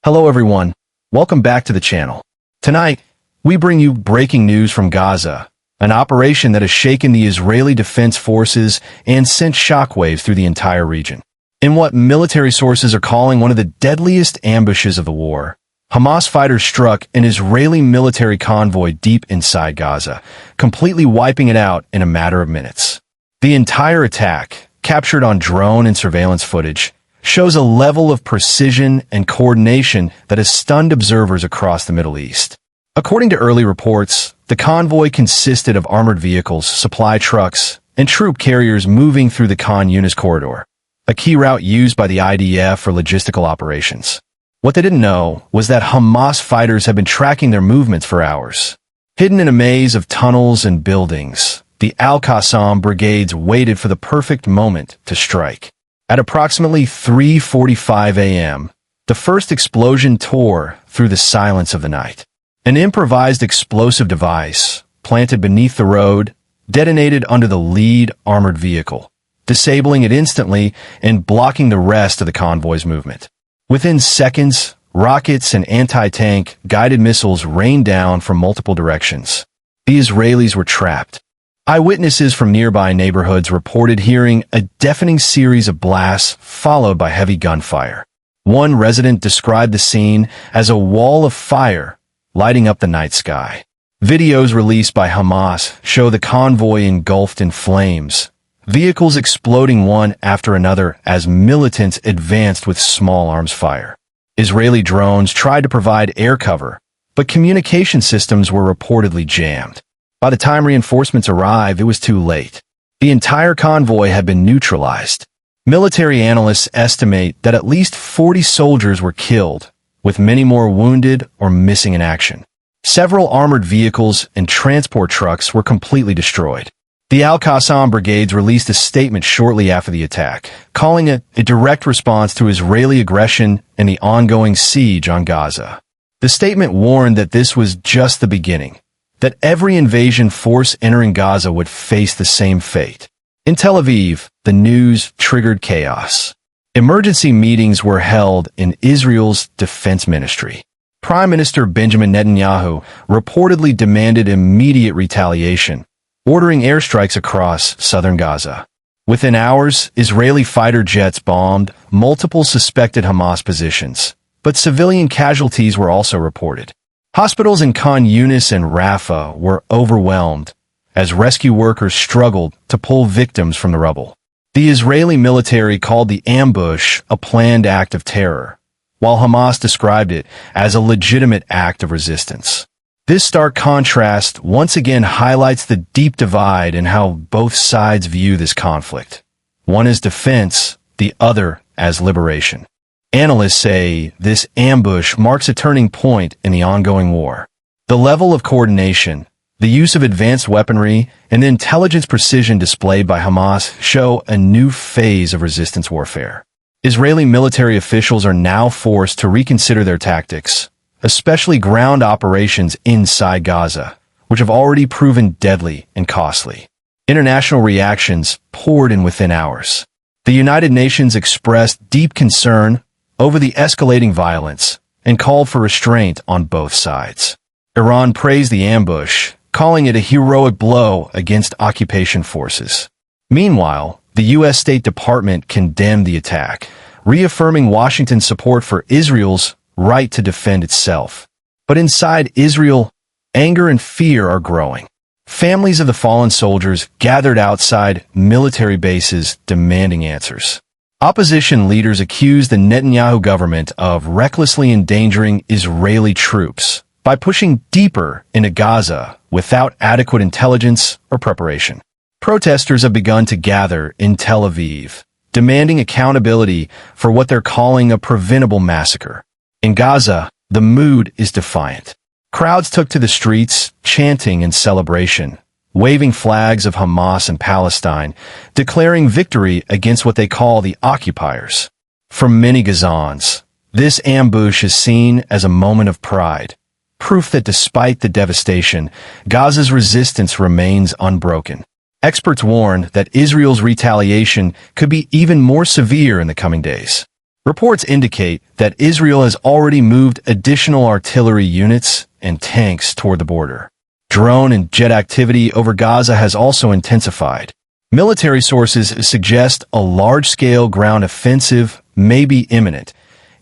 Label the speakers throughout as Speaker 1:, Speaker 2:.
Speaker 1: Hello everyone, welcome back to the channel. Tonight, we bring you breaking news from Gaza, an operation that has shaken the Israeli Defense Forces and sent shockwaves through the entire region. In what military sources are calling one of the deadliest ambushes of the war, Hamas fighters struck an Israeli military convoy deep inside Gaza, completely wiping it out in a matter of minutes. The entire attack, captured on drone and surveillance footage, shows a level of precision and coordination that has stunned observers across the Middle East. According to early reports, the convoy consisted of armored vehicles, supply trucks, and troop carriers moving through the Younis corridor, a key route used by the IDF for logistical operations. What they didn't know was that Hamas fighters had been tracking their movements for hours. Hidden in a maze of tunnels and buildings, the Al-Qassam Brigades waited for the perfect moment to strike. At approximately 3:45 a.m., the first explosion tore through the silence of the night. An improvised explosive device, planted beneath the road, detonated under the lead armored vehicle, disabling it instantly and blocking the rest of the convoy's movement. Within seconds, rockets and anti-tank guided missiles rained down from multiple directions. The Israelis were trapped. Eyewitnesses from nearby neighborhoods reported hearing a deafening series of blasts followed by heavy gunfire. One resident described the scene as a wall of fire lighting up the night sky. Videos released by Hamas show the convoy engulfed in flames, vehicles exploding one after another as militants advanced with small arms fire. Israeli drones tried to provide air cover, but communication systems were reportedly jammed. By the time reinforcements arrived, it was too late. The entire convoy had been neutralized. Military analysts estimate that at least 40 soldiers were killed, with many more wounded or missing in action. Several armored vehicles and transport trucks were completely destroyed. The Al-Qassam Brigades released a statement shortly after the attack, calling it a direct response to Israeli aggression and the ongoing siege on Gaza. The statement warned that this was just the beginning, that every invasion force entering Gaza would face the same fate. In Tel Aviv, the news triggered chaos. Emergency meetings were held in Israel's defense ministry. Prime Minister Benjamin Netanyahu reportedly demanded immediate retaliation, ordering airstrikes across southern Gaza. Within hours, Israeli fighter jets bombed multiple suspected Hamas positions, but civilian casualties were also reported. Hospitals in Khan Younis and Rafah were overwhelmed as rescue workers struggled to pull victims from the rubble. The Israeli military called the ambush a planned act of terror, while Hamas described it as a legitimate act of resistance. This stark contrast once again highlights the deep divide in how both sides view this conflict. One as defense, the other as liberation. Analysts say this ambush marks a turning point in the ongoing war. The level of coordination, the use of advanced weaponry, and the intelligence precision displayed by Hamas show a new phase of resistance warfare. Israeli military officials are now forced to reconsider their tactics, especially ground operations inside Gaza, which have already proven deadly and costly. International reactions poured in within hours. The United Nations expressed deep concern over the escalating violence and called for restraint on both sides. Iran praised the ambush, calling it a heroic blow against occupation forces. Meanwhile, the U.S. State Department condemned the attack, reaffirming Washington's support for Israel's right to defend itself. But inside Israel, anger and fear are growing. Families of the fallen soldiers gathered outside military bases demanding answers. Opposition leaders accused the Netanyahu government of recklessly endangering Israeli troops by pushing deeper into Gaza without adequate intelligence or preparation. Protesters have begun to gather in Tel Aviv, demanding accountability for what they're calling a preventable massacre. In Gaza, the mood is defiant. Crowds took to the streets, chanting in celebration, waving flags of Hamas and Palestine, declaring victory against what they call the occupiers. For many Gazans, this ambush is seen as a moment of pride, proof that despite the devastation, Gaza's resistance remains unbroken. Experts warn that Israel's retaliation could be even more severe in the coming days. Reports indicate that Israel has already moved additional artillery units and tanks toward the border. Drone and jet activity over Gaza has also intensified. Military sources suggest a large-scale ground offensive may be imminent,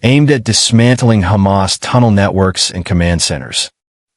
Speaker 1: aimed at dismantling Hamas tunnel networks and command centers.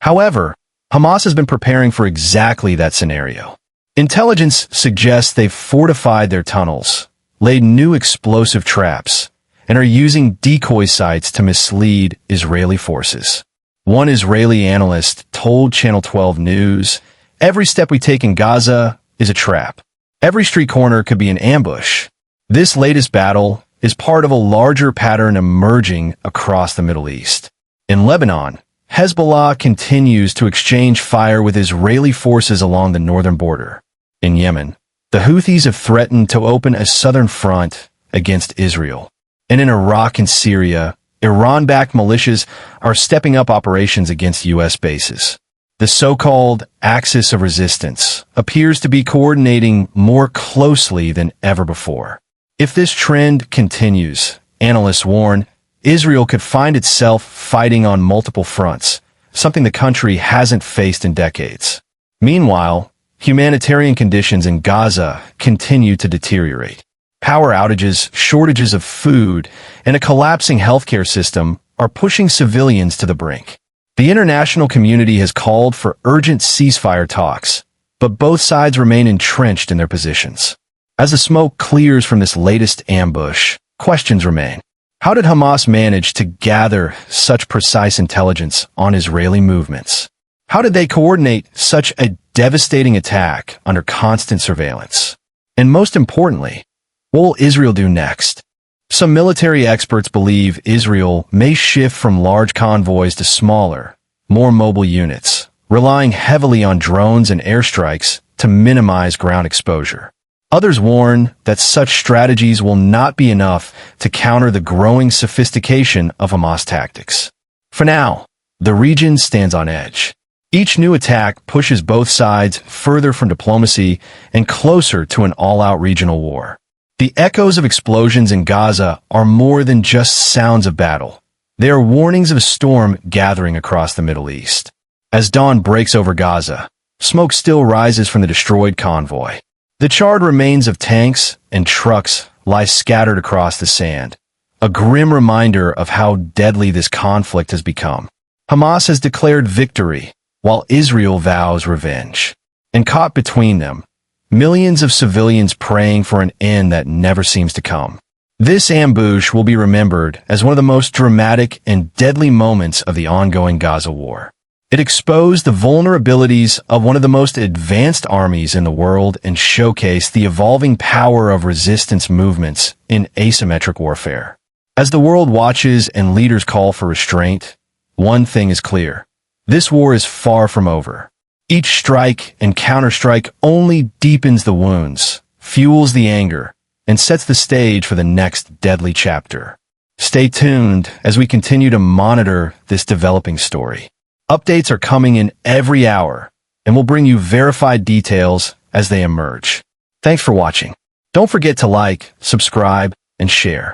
Speaker 1: However, Hamas has been preparing for exactly that scenario. Intelligence suggests they've fortified their tunnels, laid new explosive traps, and are using decoy sites to mislead Israeli forces. One Israeli analyst told Channel 12 News, "Every step we take in Gaza is a trap. Every street corner could be an ambush. This latest battle is part of a larger pattern emerging across the Middle East." In Lebanon, Hezbollah continues to exchange fire with Israeli forces along the northern border. In Yemen, the Houthis have threatened to open a southern front against Israel. And in Iraq and Syria, Iran-backed militias are stepping up operations against U.S. bases. The so-called axis of resistance appears to be coordinating more closely than ever before. If this trend continues, analysts warn, Israel could find itself fighting on multiple fronts, something the country hasn't faced in decades. Meanwhile, humanitarian conditions in Gaza continue to deteriorate. Power outages, shortages of food, and a collapsing healthcare system are pushing civilians to the brink. The international community has called for urgent ceasefire talks, but both sides remain entrenched in their positions. As the smoke clears from this latest ambush, questions remain. How did Hamas manage to gather such precise intelligence on Israeli movements? How did they coordinate such a devastating attack under constant surveillance? And most importantly, what will Israel do next? Some military experts believe Israel may shift from large convoys to smaller, more mobile units, relying heavily on drones and airstrikes to minimize ground exposure. Others warn that such strategies will not be enough to counter the growing sophistication of Hamas tactics. For now, the region stands on edge. Each new attack pushes both sides further from diplomacy and closer to an all-out regional war. The echoes of explosions in Gaza are more than just sounds of battle. They are warnings of a storm gathering across the Middle East. As dawn breaks over Gaza, smoke still rises from the destroyed convoy. The charred remains of tanks and trucks lie scattered across the sand, a grim reminder of how deadly this conflict has become. Hamas has declared victory, while Israel vows revenge. And caught between them, millions of civilians praying for an end that never seems to come. This ambush will be remembered as one of the most dramatic and deadly moments of the ongoing Gaza war. It exposed the vulnerabilities of one of the most advanced armies in the world and showcased the evolving power of resistance movements in asymmetric warfare. As the world watches and leaders call for restraint, one thing is clear. This war is far from over. Each strike and counterstrike only deepens the wounds, fuels the anger, and sets the stage for the next deadly chapter. Stay tuned as we continue to monitor this developing story. Updates are coming in every hour, and we'll bring you verified details as they emerge. Thanks for watching. Don't forget to like, subscribe, and share.